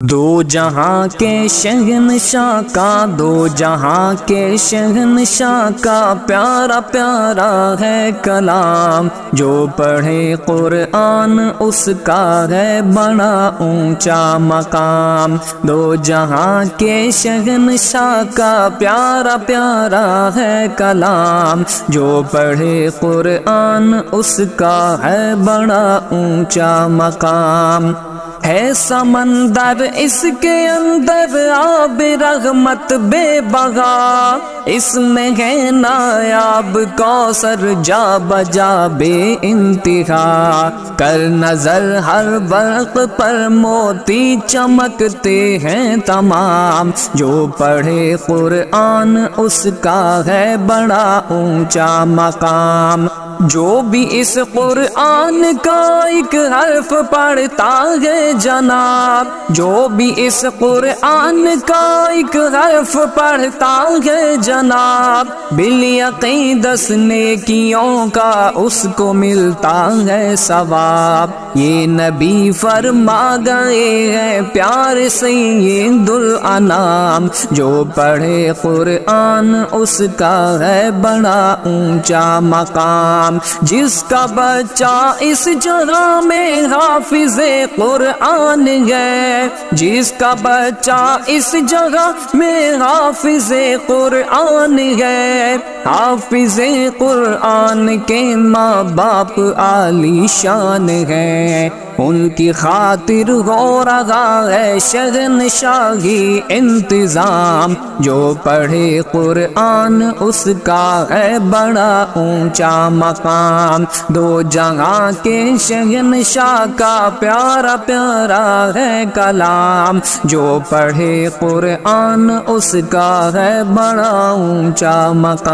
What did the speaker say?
دو جہاں کے شہنشاہ کا، دو جہاں کے شہنشاہ کا پیارا پیارا ہے کلام، جو پڑھے قرآن اس کا ہے بڑا اونچا مقام۔ دو جہاں کے شہنشاہ کا پیارا پیارا ہے کلام، جو پڑھے قرآن اس کا ہے بڑا اونچا مقام۔ ہے سمندر اس کے اندر آب رحمت بے بغا، اس میں ہے نایاب کوثر جا بجا بے انتہا، کر نظر ہر برق پر موتی چمکتے ہیں تمام، جو پڑھے قرآن اس کا ہے بڑا اونچا مقام۔ جو بھی اس قرآن کا ایک حرف پڑھتا ہے جناب، جو بھی اس قرآن کا ایک حرف پڑھتا ہے جناب، بالیقین 10 نیکیوں کا اس کو ملتا ہے ثواب۔ یہ نبی فرما گئے ہیں پیار سید الانام، جو پڑھے قرآن اس کا ہے بڑا اونچا مقام۔ جس کا بچہ اس جگہ میں حافظ قرآن ہے، جس کا بچہ اس جگہ میں حافظ قرآن ہے، حافظ قرآن کے ماں باپ عالی شان ہے، ان کی خاطر ہو رہا ہے شہنشاہی انتظام، جو پڑھے قرآن اس کا ہے بڑا اونچا مقام۔ دو جہاں کے شہنشاہ کا پیارا پیارا ہے کلام، جو پڑھے قرآن اس کا ہے بڑا اونچا مقام۔